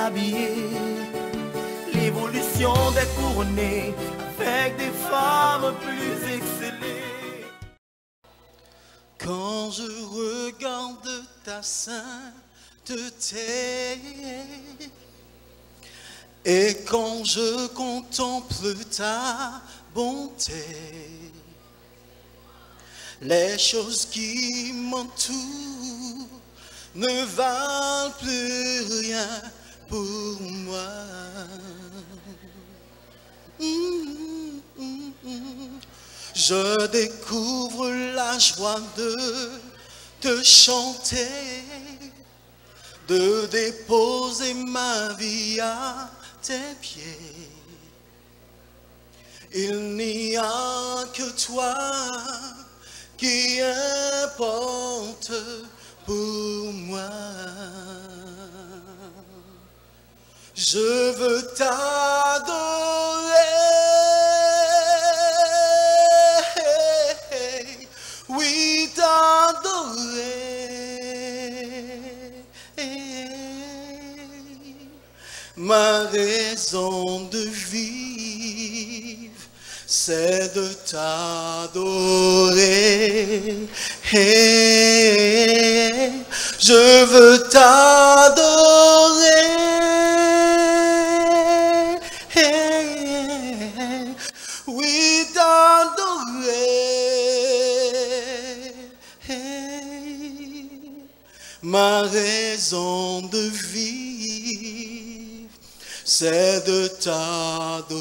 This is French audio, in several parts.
habillé. L'évolution des couronnées avec des femmes plus excellées. Quand je regarde ta sainteté et quand je contemple ta bonté, les choses qui m'entourent ne valent plus rien pour moi. Je découvre la joie de te chanter, de déposer ma vie à tes pieds. Il n'y a que toi qui importe pour moi. Je veux t'adorer, oui t'adorer. Ma raison de vivre, c'est de t'adorer. Je veux t'adorer. Oui, t'adorer. Ma raison de vivre, c'est de t'adorer.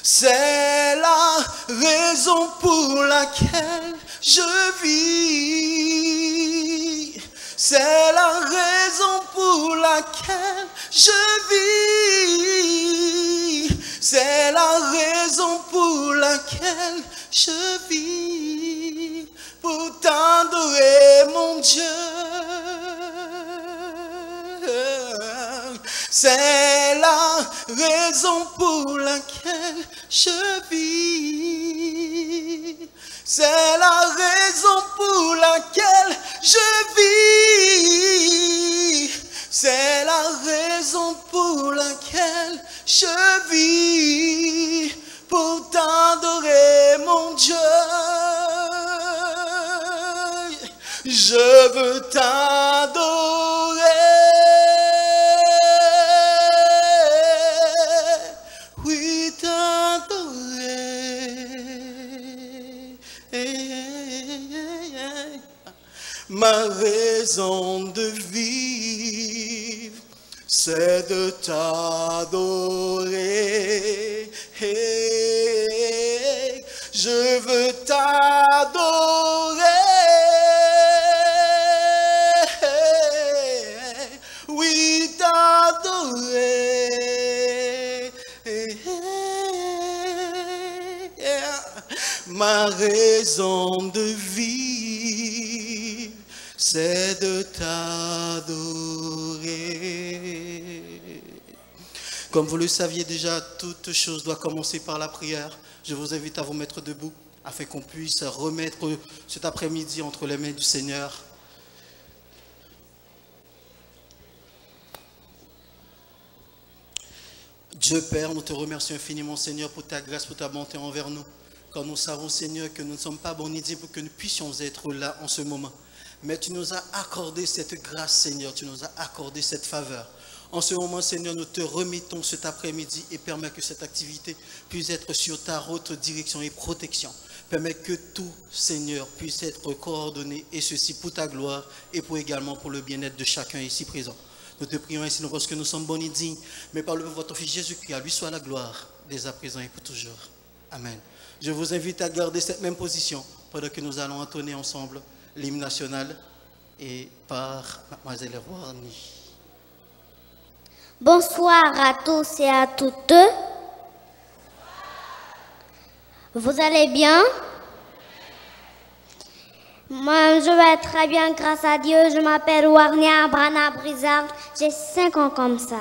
C'est la raison pour laquelle je vis. C'est la raison pour laquelle je vis. C'est la raison pour laquelle je vis. Pour t'adorer, mon Dieu. C'est la raison pour laquelle je vis. C'est la raison pour laquelle je vis. C'est la raison pour laquelle je vis. Pour t'adorer, mon Dieu. Je veux t'adorer. Oui, t'adorer. Ma raison de vivre, c'est de t'adorer. Je veux t'adorer. Oui, t'adorer. Ma raison de vivre, c'est de t'adorer. Comme vous le saviez déjà, toute chose doit commencer par la prière. Je vous invite à vous mettre debout afin qu'on puisse remettre cet après-midi entre les mains du Seigneur. Dieu Père, nous te remercions infiniment, Seigneur, pour ta grâce, pour ta bonté envers nous. Quand nous savons, Seigneur, que nous ne sommes pas bons ni dignes pour que nous puissions être là en ce moment. Mais tu nous as accordé cette grâce, Seigneur, tu nous as accordé cette faveur. En ce moment, Seigneur, nous te remettons cet après-midi et permets que cette activité puisse être sur ta haute direction et protection. Permets que tout, Seigneur, puisse être coordonné, et ceci pour ta gloire et pour également pour le bien-être de chacun ici présent. Nous te prions ainsi, parce que nous sommes bons et dignes, mais par le nom de votre Fils Jésus-Christ, à lui soit la gloire, dès à présent et pour toujours. Amen. Je vous invite à garder cette même position pendant que nous allons entonner ensemble l'hymne national et par Mademoiselle Warny. Bonsoir à tous et à toutes. Vous allez bien? Moi, je vais très bien, grâce à Dieu. Je m'appelle Warny Brana Brizard. J'ai 5 ans comme ça.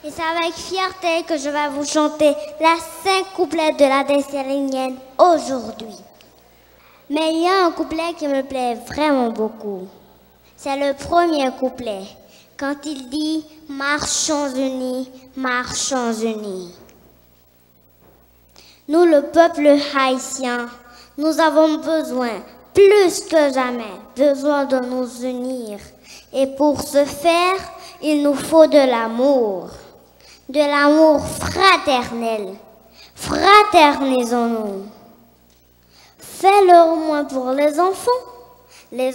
Et c'est avec fierté que je vais vous chanter la 5 couplets de la Dessalinienne aujourd'hui. Mais il y a un couplet qui me plaît vraiment beaucoup. C'est le premier couplet, quand il dit « Marchons unis, marchons unis ». Nous, le peuple haïtien, nous avons besoin, plus que jamais, besoin de nous unir. Et pour ce faire, il nous faut de l'amour fraternel. Fraternisons-nous. Fais-le au moins pour les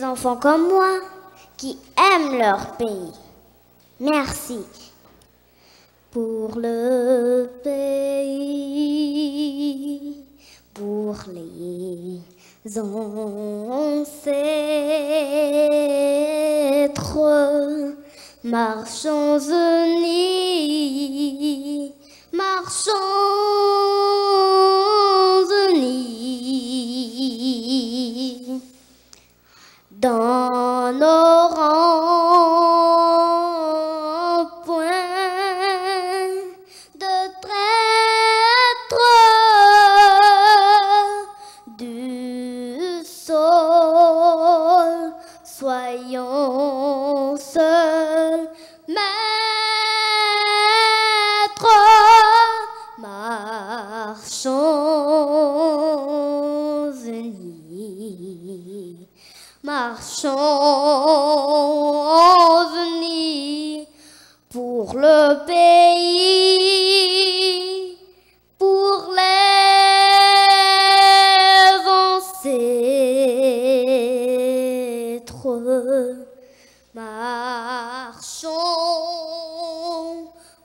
enfants comme moi, qui aiment leur pays. Merci. Pour le pays, pour les ancêtres, marchons unis, marchons unis, dans nos rangs, point de traître du sol, soyons seuls maîtres, marchons unis, marchons unis pour le pays, pour les ancêtres. Marchons,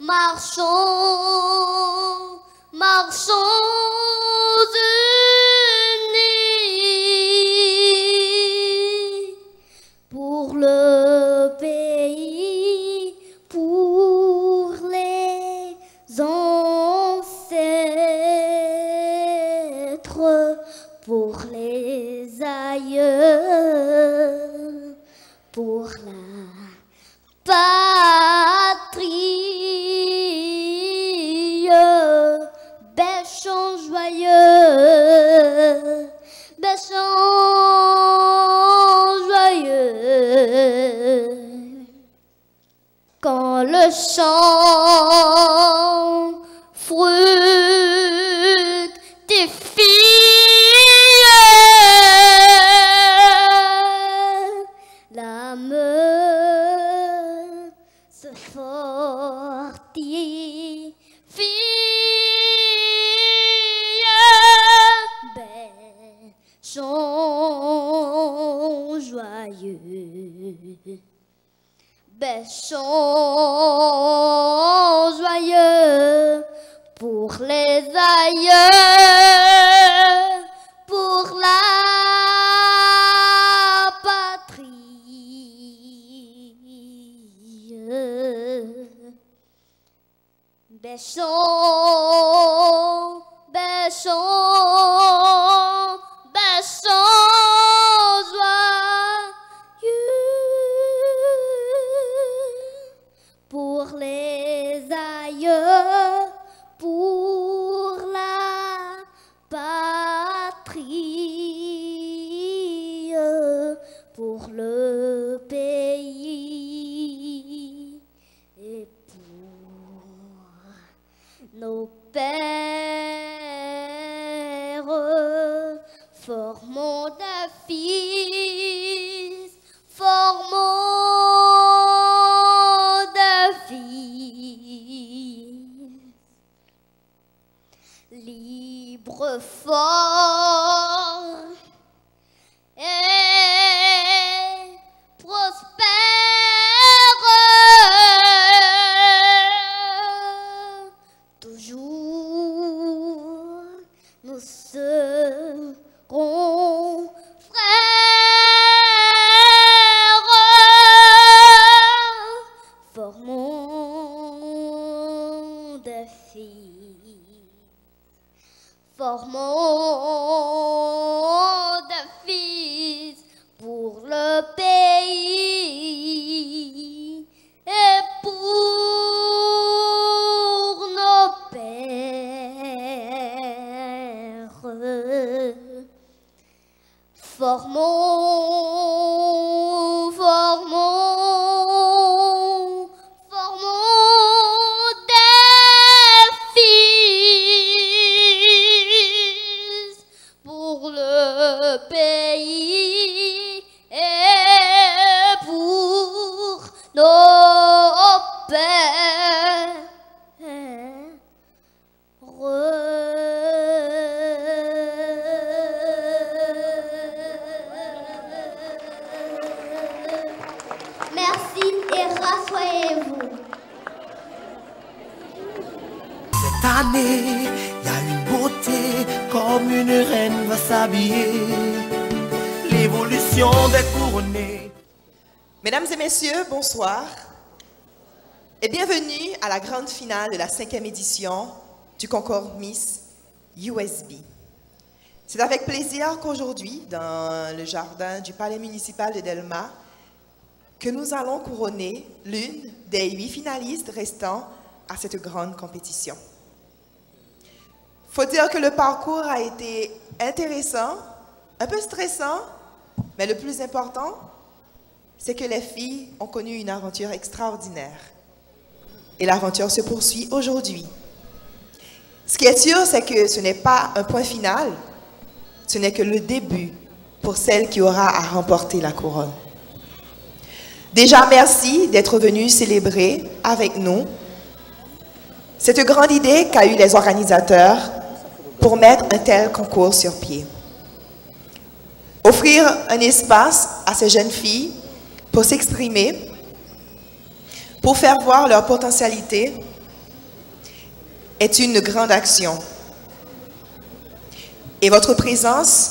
marchons, marchons unis pour le pays, pour les ancêtres, pour les aïeux, pour la patrie. Bel chant joyeux, bel chant joyeux. Quand le chant fructifie, l'âme se fortifie. Bel chant joyeux, bel chant joyeux pour les aïeux, pour la patrie. Bel chant, bel chant, bel chant joyeux pour les aïeux, pour la patrie, pour le pays et pour nos pères. Formons des fils, formons des fils, libres, forts et prospères. Toujours nous serons frères. Formons des fils, formons des fils pour le pays et pour nos pères. Formons, formons année, il y a une beauté comme une reine va s'habiller. L'évolution des couronnés. Mesdames et messieurs, bonsoir et bienvenue à la grande finale de la 5e édition du concours Miss USB. C'est avec plaisir qu'aujourd'hui, dans le jardin du palais municipal de Delma, que nous allons couronner l'une des 8 finalistes restants à cette grande compétition. Faut dire que le parcours a été intéressant, un peu stressant, mais le plus important, c'est que les filles ont connu une aventure extraordinaire. Et l'aventure se poursuit aujourd'hui. Ce qui est sûr, c'est que ce n'est pas un point final, ce n'est que le début pour celle qui aura à remporter la couronne. Déjà, merci d'être venu célébrer avec nous cette grande idée qu'a eu les organisateurs pour mettre un tel concours sur pied. Offrir un espace à ces jeunes filles pour s'exprimer, pour faire voir leur potentialité, est une grande action. Et votre présence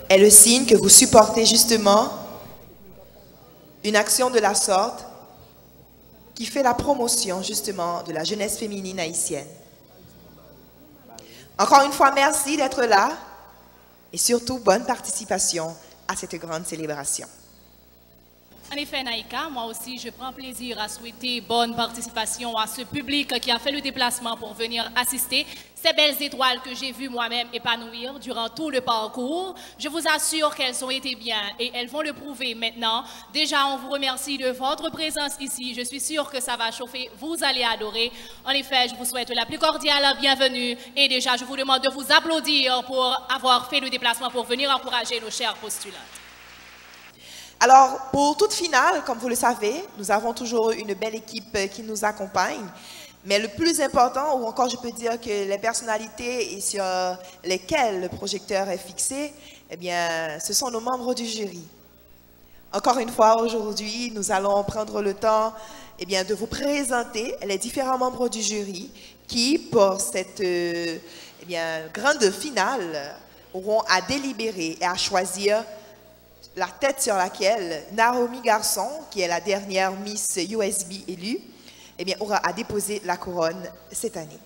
est le signe que vous supportez justement une action de la sorte qui fait la promotion justement de la jeunesse féminine haïtienne. Encore une fois, merci d'être là et surtout bonne participation à cette grande célébration. En effet, Naïka, moi aussi, je prends plaisir à souhaiter bonne participation à ce public qui a fait le déplacement pour venir assister ces belles étoiles que j'ai vues moi-même épanouir durant tout le parcours. Je vous assure qu'elles ont été bien et elles vont le prouver maintenant. Déjà, on vous remercie de votre présence ici. Je suis sûre que ça va chauffer. Vous allez adorer. En effet, je vous souhaite la plus cordiale bienvenue. Et déjà, je vous demande de vous applaudir pour avoir fait le déplacement pour venir encourager nos chères postulantes. Alors, pour toute finale, comme vous le savez, nous avons toujours une belle équipe qui nous accompagne. Mais le plus important, ou encore je peux dire que les personnalités sur lesquelles le projecteur est fixé, eh bien, ce sont nos membres du jury. Encore une fois, aujourd'hui, nous allons prendre le temps eh bien, de vous présenter les différents membres du jury qui, pour cette eh bien, grande finale, auront à délibérer et à choisir la tête sur laquelle Naomi Garçon, qui est la dernière Miss USB élue, eh bien, aura à déposer la couronne cette année.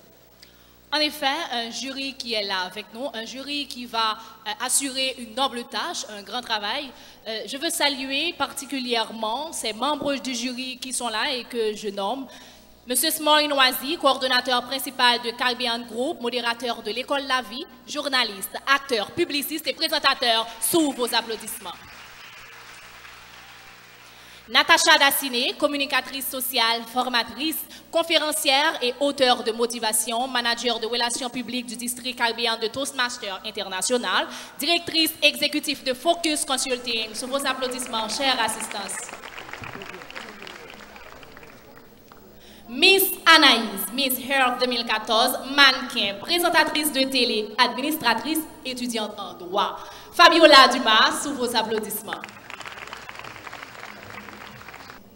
En effet, un jury qui est là avec nous, un jury qui va assurer une noble tâche, un grand travail. Je veux saluer particulièrement ces membres du jury qui sont là et que je nomme. Monsieur Small Noisy, coordonnateur principal de Caribbean Group, modérateur de l'École La Vie, journaliste, acteur, publiciste et présentateur, sous vos applaudissements. Natacha Daciné, communicatrice sociale, formatrice, conférencière et auteure de motivation, manager de relations publiques du district caribéen de Toastmasters International, directrice exécutive de Focus Consulting. Sous vos applaudissements, chère assistance. Miss Anaïs, Miss Health 2014, mannequin, présentatrice de télé, administratrice, étudiante en droit. Fabiola Dumas, sous vos applaudissements.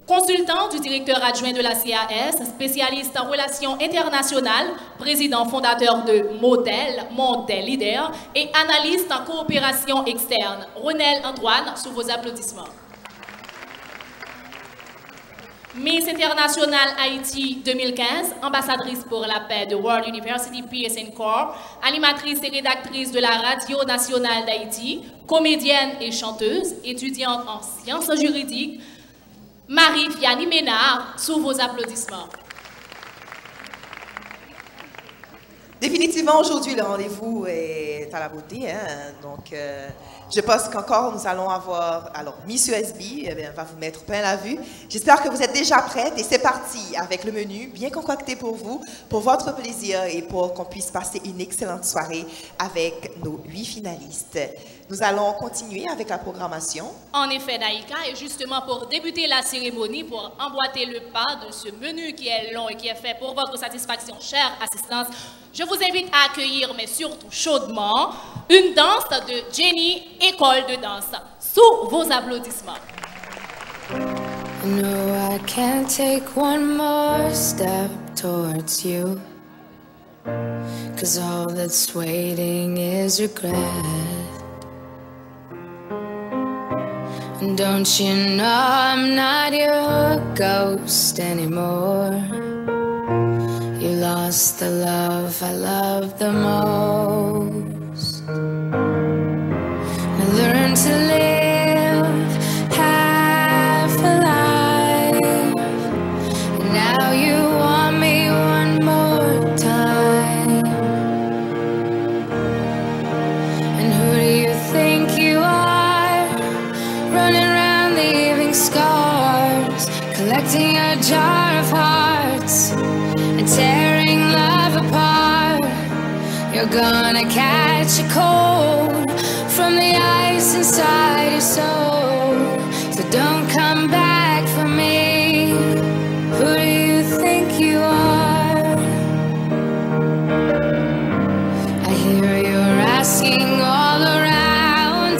Consultant du directeur adjoint de la CAS, spécialiste en relations internationales, président fondateur de Model, Montel Leader et analyste en coopération externe. Ronel Antoine, sous vos applaudissements. Miss International Haïti 2015, ambassadrice pour la paix de World University PSN Corps, animatrice et rédactrice de la Radio Nationale d'Haïti, comédienne et chanteuse, étudiante en sciences juridiques, Marie-Fiani Ménard, sous vos applaudissements. Définitivement, aujourd'hui, le rendez-vous est à la beauté. Hein? Donc, je pense qu'encore, nous allons avoir... Alors, Miss USB eh bien, va vous mettre plein la vue. J'espère que vous êtes déjà prêtes et c'est parti avec le menu bien concocté pour vous, pour votre plaisir et pour qu'on puisse passer une excellente soirée avec nos 8 finalistes. Nous allons continuer avec la programmation. En effet, Naïka, et justement pour débuter la cérémonie, pour emboîter le pas de ce menu qui est long et qui est fait pour votre satisfaction, chère assistance, je vous invite à accueillir, mais surtout chaudement, une danse de Jenny, école de danse. Sous vos applaudissements. No, I can't take one more step towards you. 'cause all that's waiting is regret. And don't you know I'm not your ghost anymore? You lost the love I loved the most. I learned to live half alive, and now you want me one more time. And who do you think you are, running around leaving scars, collecting a jar of hearts and tearing love apart? You're gonna catch a cold from the ice inside your soul, so don't come back for me. Who do you think you are? I hear you're asking all around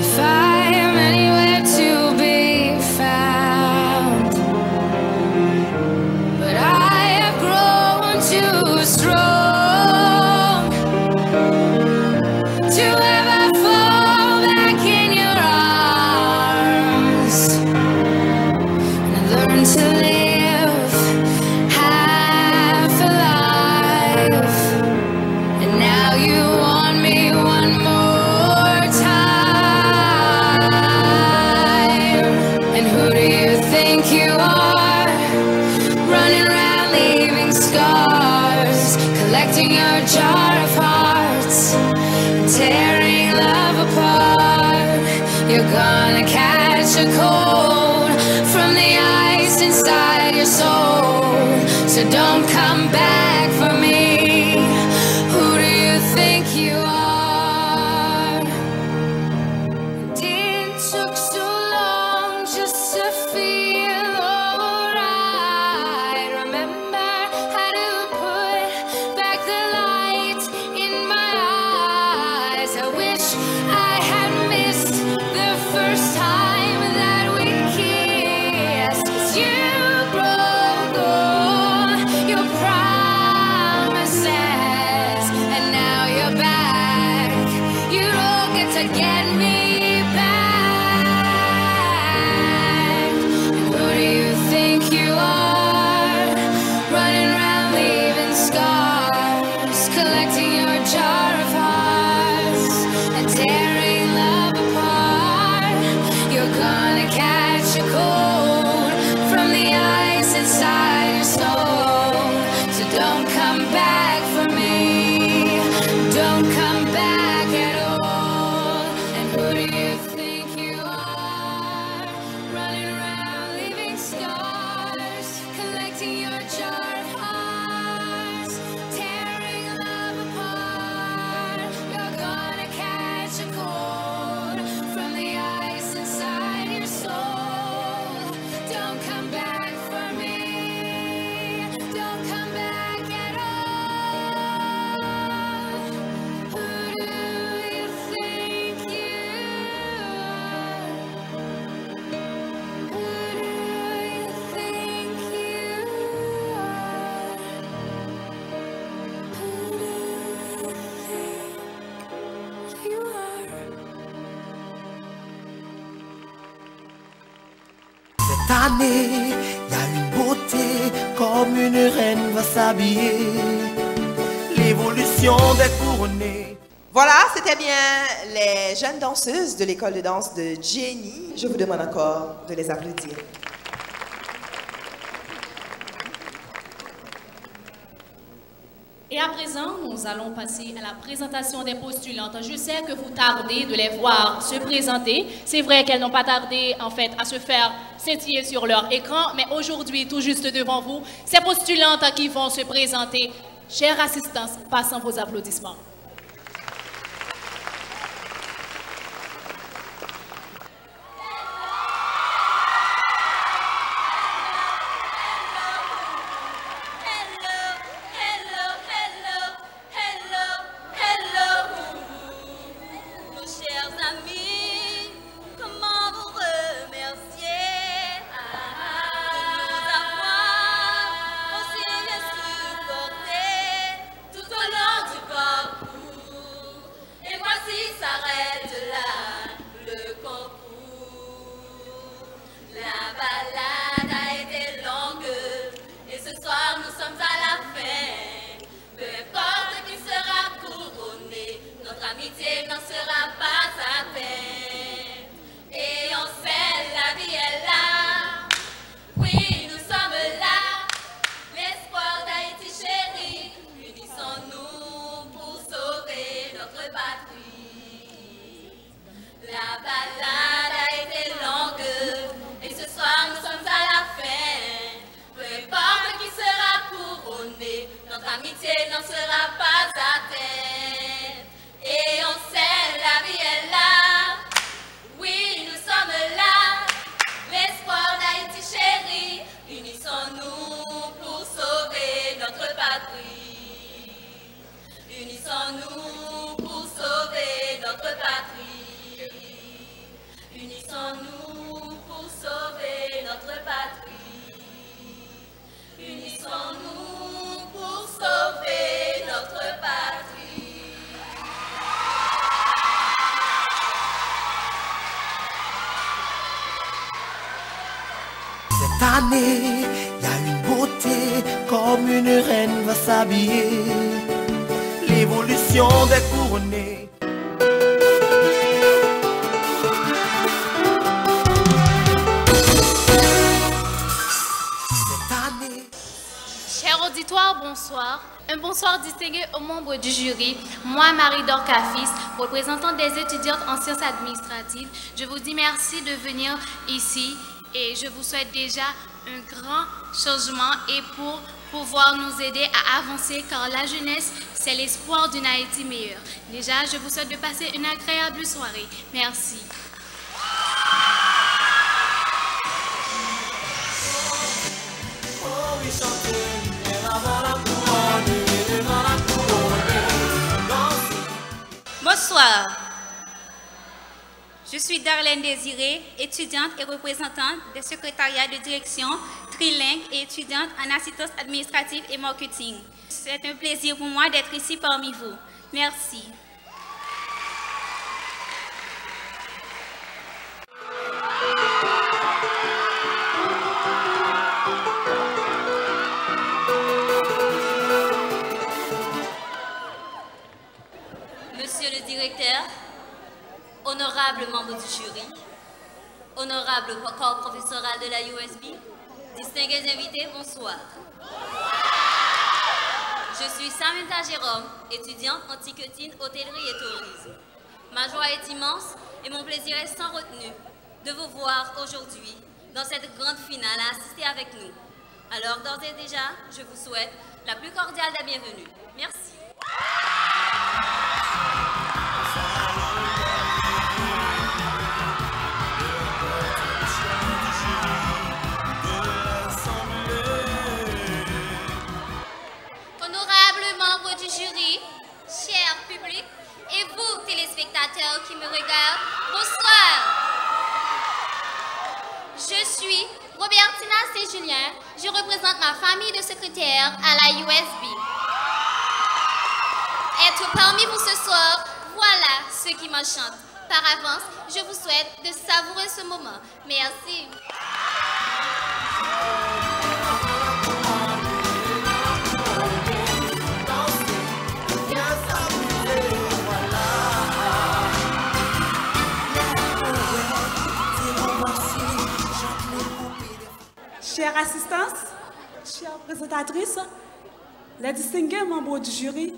if I am anywhere to be found, but I have grown too strong to ever fall back in your arms. And I learned to live half alive, and now you want me one more time. And who do you think you are, running around leaving scars, collecting your jar of hearts, tearing love apart? You're gonna catch a cold from the ice inside your soul, so don't come back for me. Who do you think you are? It took so long just to feel alright. Remember how to put back the light in my eyes. I wish I had missed the first time that we kissed, 'cause you broke all your promises, and now you're back. You don't get to get me back. And who do you think you are, running around leaving scars, collecting your jar of hearts and tearing love apart? You're gonna catch a cold from the ice inside your soul, so don't come back for me. Don't come back at all. And who do you think you are, running around leaving scars, collecting your jar of hearts, tearing love apart? You're gonna catch a cold from the ice inside your soul. Don't come back for me. Don't come back at all. Who do you think you are? Who do you think you are? Who do you think you are? Cette année, y a une beauté comme une reine va s'habiller. L'évolution des couronnées. Voilà, c'était bien les jeunes danseuses de l'école de danse de Jenny. Je vous demande encore de les applaudir. Et à présent, nous allons passer à la présentation des postulantes. Je sais que vous tardez de les voir se présenter. C'est vrai qu'elles n'ont pas tardé, en fait, à se faire scintiller sur leur écran. Mais aujourd'hui, tout juste devant vous, ces postulantes qui vont se présenter. Chère assistance, passons vos applaudissements. Merci. soir, nous sommes à la fin. Peu importe qui sera couronné, notre amitié n'en sera pas atteinte. Et on sait, la vie est là. Oui, nous sommes là. L'espoir d'Haïti chérie. Unissons-nous pour sauver notre patrie. La balade a été longue et ce soir nous sommes à la fin. Peu importe qui sera couronné, notre amitié n'en sera pas atteinte. Et on sait, la vie est là. Oui, nous sommes là. L'espoir d'Haïti chérie. Unissons-nous pour sauver notre patrie. Unissons-nous pour sauver notre patrie. Unissons-nous pour sauver notre patrie. Unissons-nous pour sauver notre patrie. Cette année, il y a une beauté comme une reine va s'habiller. L'évolution des couronnées. Chers auditoires, bonsoir. Un bonsoir distingué aux membres du jury. Moi, Marie Dorcafis, représentante des étudiantes en sciences administratives, je vous dis merci de venir ici et je vous souhaite déjà un grand changement et pour pouvoir nous aider à avancer car la jeunesse, c'est l'espoir d'une Haïti meilleure. Déjà, je vous souhaite de passer une agréable soirée. Merci. Bonsoir. Je suis Darlène Désiré, étudiante et représentante des secrétariats de direction trilingue et étudiante en assistance administrative et marketing. C'est un plaisir pour moi d'être ici parmi vous. Merci. Monsieur le directeur, honorables membres du jury, honorable corps professoral de la USB, distingués invités, bonsoir. Je suis Samantha Jérôme, étudiante en ticketing, hôtellerie et tourisme. Ma joie est immense et mon plaisir est sans retenue de vous voir aujourd'hui dans cette grande finale à assister avec nous. Alors d'ores et déjà, je vous souhaite la plus cordiale des bienvenues. Merci. Honorables membres du jury, cher public et vous téléspectateurs qui me regardent, bonsoir. Je suis Robertina C-Julien, je représente ma famille de secrétaires à la USB. Être parmi vous ce soir, voilà ce qui m'enchante. Par avance, je vous souhaite de savourer ce moment. Merci. Chère assistance, chère présentatrice, les distingués membres du jury,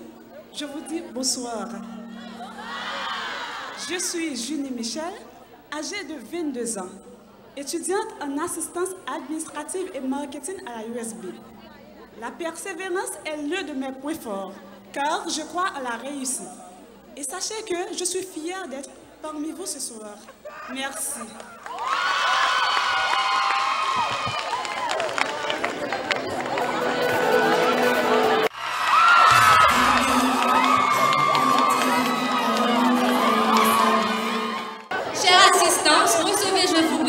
je vous dis bonsoir. Je suis Junie Michel, âgée de 22 ans, étudiante en assistance administrative et marketing à la USB. La persévérance est l'un de mes points forts, car je crois à la réussite. Et sachez que je suis fière d'être parmi vous ce soir. Merci.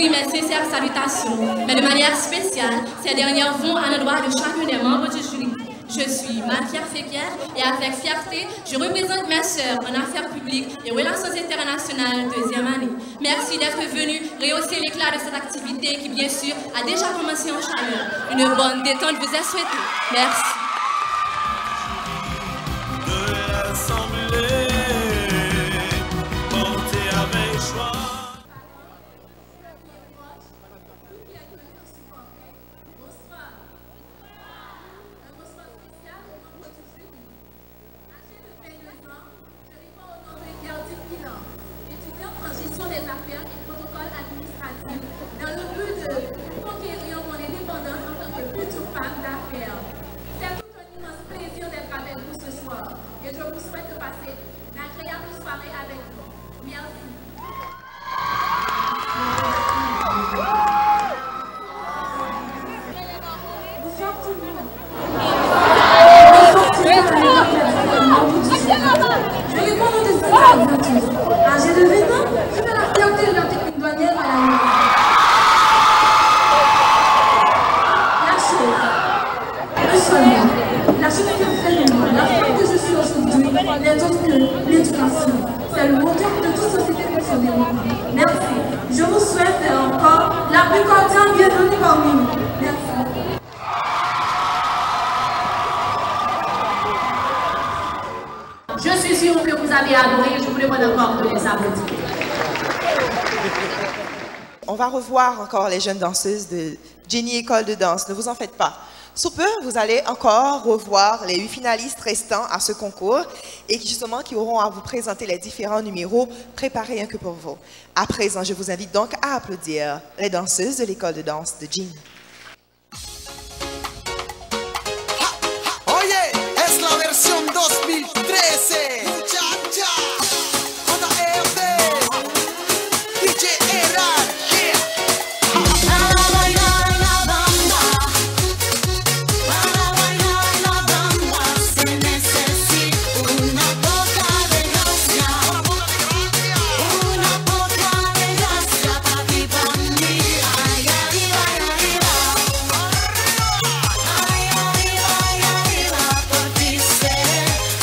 Mes sincères salutations, mais de manière spéciale, ces dernières vont à l'endroit de chacun des membres du jury. Je suis suis Mathia Fépière et avec fierté, je représente ma sœur en affaires publiques et relations internationales deuxième année. Merci d'être venu rehausser l'éclat de cette activité qui, bien sûr, a déjà commencé en chaleur. Une bonne détente vous est souhaitée. Merci. De l'Assemblée, portée avec joie. Gestion des affaires et protocole administratif dans le but de conquérir mon indépendance en tant que future femme d'affaires. C'est tout un immense plaisir d'être avec vous ce soir et je vous souhaite de passer une agréable soirée avec vous. Merci. Bonsoir tout le monde. Je réponds au destin de tous. Âgé de 20 ans, je fais la fierté de la technique douanière à la nuit. La chose, le soleil, la chose qui me fait de moi, la femme que je suis aujourd'hui, n'est autre que l'éducation. C'est le moteur de toute société pour son développement. Merci. Je vous souhaite encore la plus cordiale bienvenue parmi nous. Merci. Je suis sûre que vous avez adoré, je vous demande encore de les applaudir. On va revoir encore les jeunes danseuses de Jenny École de danse, ne vous en faites pas. Sous peu, vous allez encore revoir les 8 finalistes restants à ce concours et justement qui auront à vous présenter les différents numéros préparés un que pour vous. À présent, je vous invite donc à applaudir les danseuses de l'école de danse de Jenny. Oye, es la versión 2013. Muchacha, JRD, DJ Erar, yeah. Para bailar la bamba, se necesita una poca de gracia, una poca de gracia para ti, para mí. Ay, arriba, arriba, ay, arriba, arriba, por ti seré,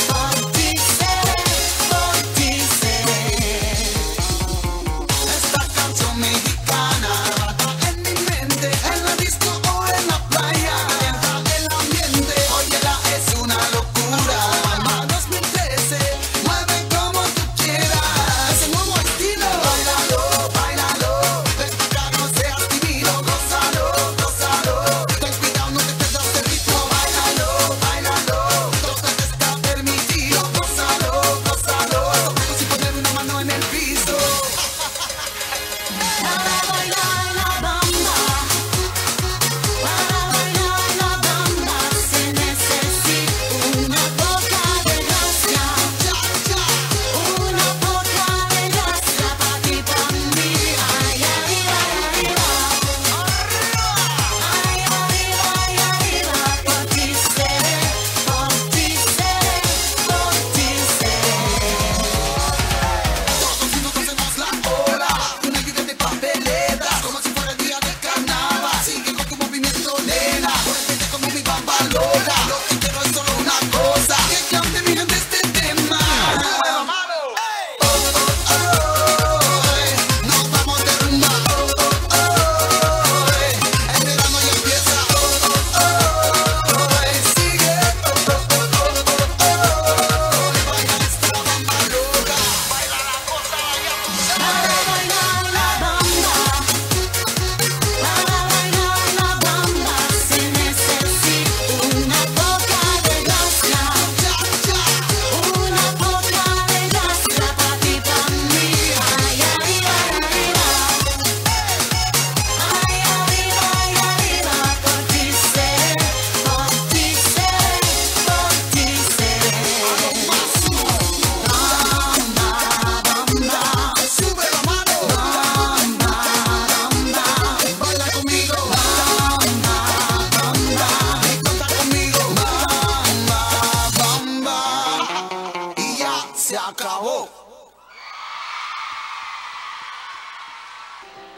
por ti seré, por ti seré. Esta canción mexicana en mi mente, en la disco o en la playa, calienta el ambiente, óyela, es una locura. Mamá 2013, mueve como tú quieras, ese nuevo estilo, bailalo, bailalo, ven acá, no seas tímido, gózalo, gózalo, ten cuidado, no te pierdas el ritmo, bailalo, bailalo, todo te está permitido, gózalo, gózalo, como si poner una mano en el piso. Para bailar la bamba, se necesita una poca de gracia, una poca de gracia para ti, para mí. Ay, arriba, arriba, ay, arriba, arriba, por ti seré, por ti seré, por ti seré. Todos juntos hacemos la ola, una lluvia de papeletas, como si fuera el día del carnaval. Sigue con tu movimiento, nena, muévete como mi bambalola. Lo que quiero es solo una cosa, que cante mi gente este tema. Nos vamos de rumba, el verano ya empieza, sigue, baila esta bamba loca, baila la cosa ya tú sabes. Para bailar la bamba, se necesita una poca de gracia, una poca de gracia para ti, para mí. Ay, arriba, arriba, ay, arriba, arriba, por ti seré, por ti seré, por ti seré. Bamba, bamba, Sube la mano, baila conmigo, y canta conmigo, bamba, y ya se acabó.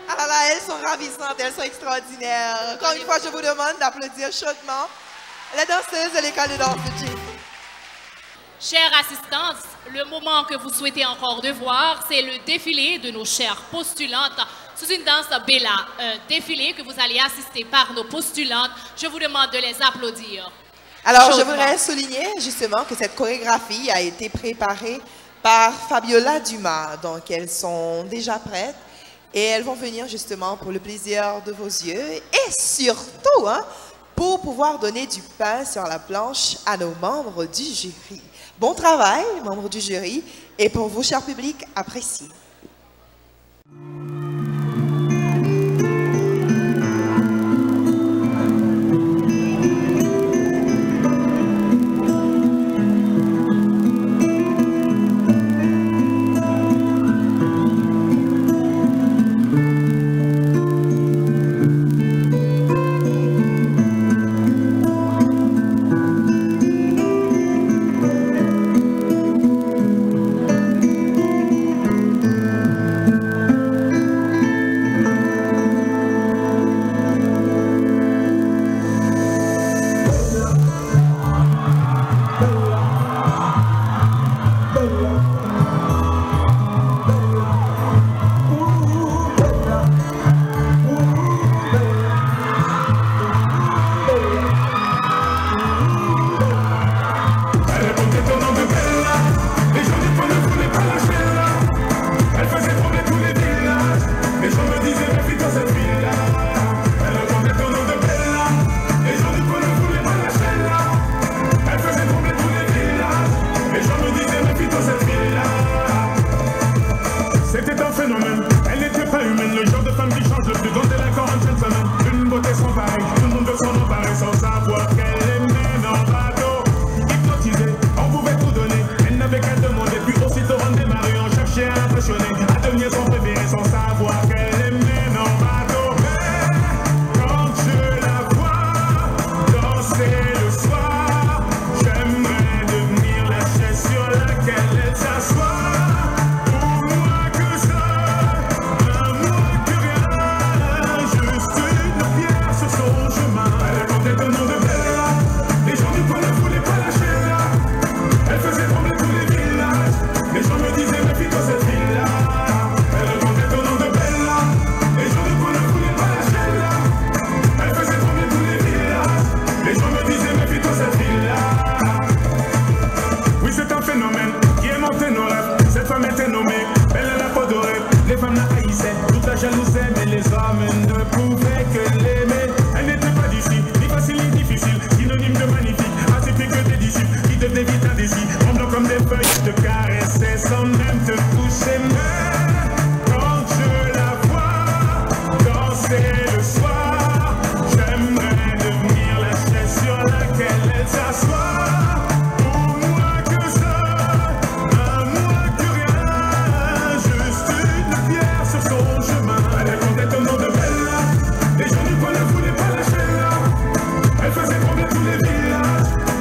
Ah là là, elles sont ravissantes, elles sont extraordinaires. Encore une fois, je vous demande d'applaudir chaudement La danseuse de l'école de danse de Jim. Chère assistance, le moment que vous souhaitez encore de voir, c'est le défilé de nos chères postulantes sous une danse Bella. Un défilé que vous allez assister par nos postulantes. Je vous demande de les applaudir. Alors, je voudrais souligner justement que cette chorégraphie a été préparée par Fabiola Dumas. Donc, elles sont déjà prêtes et elles vont venir justement pour le plaisir de vos yeux et surtout, hein, pour pouvoir donner du pain sur la planche à nos membres du jury. Bon travail, membres du jury, et pour vous, cher public, appréciez.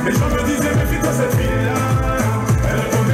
Les gens me disaient, méfie-toi cette fille-là. Elle répondait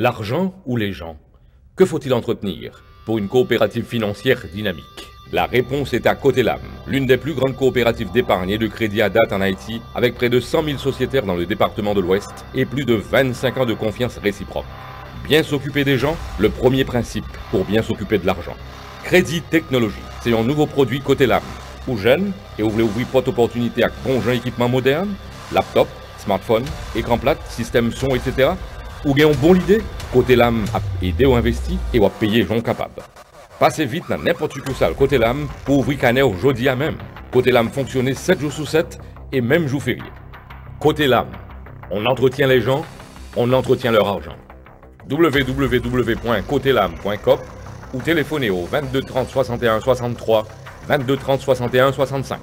L'argent ou les gens? Que faut-il entretenir pour une coopérative financière dynamique? La réponse est à Cotelam, l'une des plus grandes coopératives d'épargne et de crédit à date en Haïti, avec près de 100 000 sociétaires dans le département de l'Ouest et plus de 25 ans de confiance réciproque. Bien s'occuper des gens, le premier principe pour bien s'occuper de l'argent. Crédit Technologie, c'est un nouveau produit Cotelam. Ou jeune, et vous voulez ouvrir porte opportunité avec bon équipement moderne, laptop, smartphone, écran plate, système son, etc. Ou bien un bon idée, Cotelam a aidé ou investi et ou a payé gens capables. Passez vite dans n'importe quel salle Cotelam pour ouvrir canet aujourd'hui à même. Cotelam fonctionne 7 jours sur 7 et même jour férié. Cotelam, on entretient les gens, on entretient leur argent. www.cotelam.com ou téléphonez au 22 30 61 63 22 30 61 65.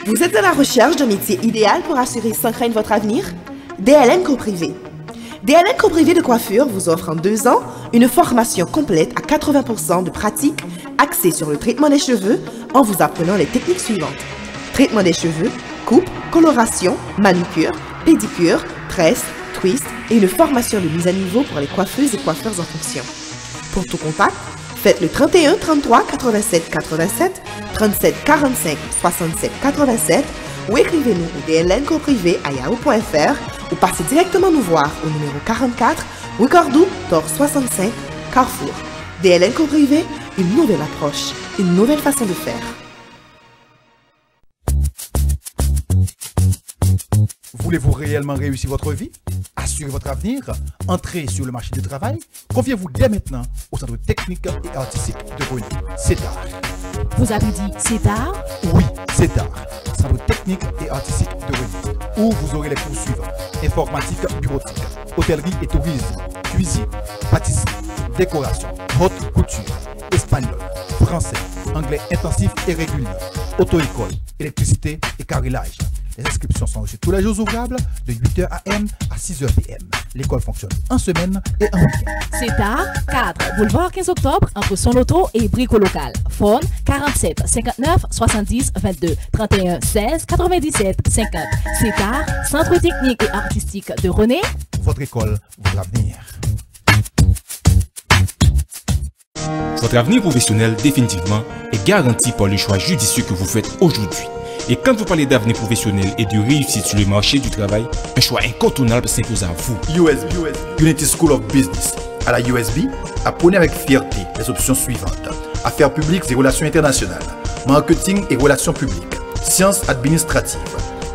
Vous êtes à la recherche d'un métier idéal pour assurer sans crainte votre avenir? DLN Coprivé. DLN Coprivé de coiffure vous offre en 2 ans une formation complète à 80% de pratique axée sur le traitement des cheveux en vous apprenant les techniques suivantes. Traitement des cheveux, coupe, coloration, manucure, pédicure, tresse, twist et une formation de mise à niveau pour les coiffeuses et coiffeurs en fonction. Pour tout contact, faites le 31 33 87 87 37 45 67 87 ou écrivez-nous au dlncoprivé@yahoo.fr ou passez directement nous voir au numéro 44 rue Cordoue, Tort 65, Carrefour. DLN Coprivé, une nouvelle approche, une nouvelle façon de faire. Voulez-vous réellement réussir votre vie? Assurer votre avenir? Entrer sur le marché du travail? Confiez-vous dès maintenant au Centre technique et artistique de Rony, CETAR. Vous avez dit CETAR? Oui, CETAR, Centre technique et artistique de Rony, où vous aurez les cours suivants: informatique bureautique, hôtellerie et tourisme, cuisine, pâtisserie, décoration, haute couture, espagnol, français, anglais intensif et régulier, auto-école, électricité et carrelage. Les inscriptions sont reçues tous les jours ouvrables de 8h AM à 6h PM. L'école fonctionne en semaine et en week-end. CETAR, 4 boulevard 15 octobre, entre Son Loto et Brico Local. Phone 47 59 70 22 31 16 97 50. CETAR, Centre technique et artistique de René. Votre école, votre avenir. Votre avenir professionnel, définitivement, est garanti par le choix judicieux que vous faites aujourd'hui. Et quand vous parlez d'avenir professionnel et de réussite sur le marché du travail, un choix incontournable s'impose à vous. USB, Unity School of Business. À la USB, apprenez avec fierté les options suivantes: affaires publiques et relations internationales, marketing et relations publiques, sciences administratives,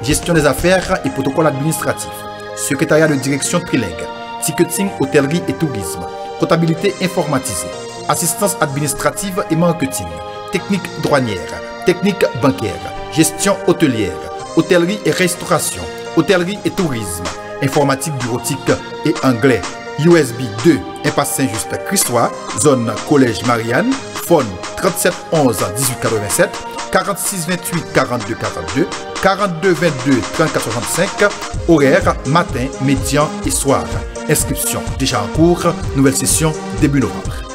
gestion des affaires et protocoles administratifs, secrétariat de direction trilingue, ticketing, hôtellerie et tourisme, comptabilité informatisée, assistance administrative et marketing, technique douanière, technique bancaire, gestion hôtelière, hôtellerie et restauration, hôtellerie et tourisme, informatique bureautique et anglais. USB 2, impasse Saint-Just Christois, zone Collège Marianne, phone 37 11 18 87, 46 28 42 42, 42 22 34 65, horaire matin, médian et soir. Inscription déjà en cours, nouvelle session début novembre.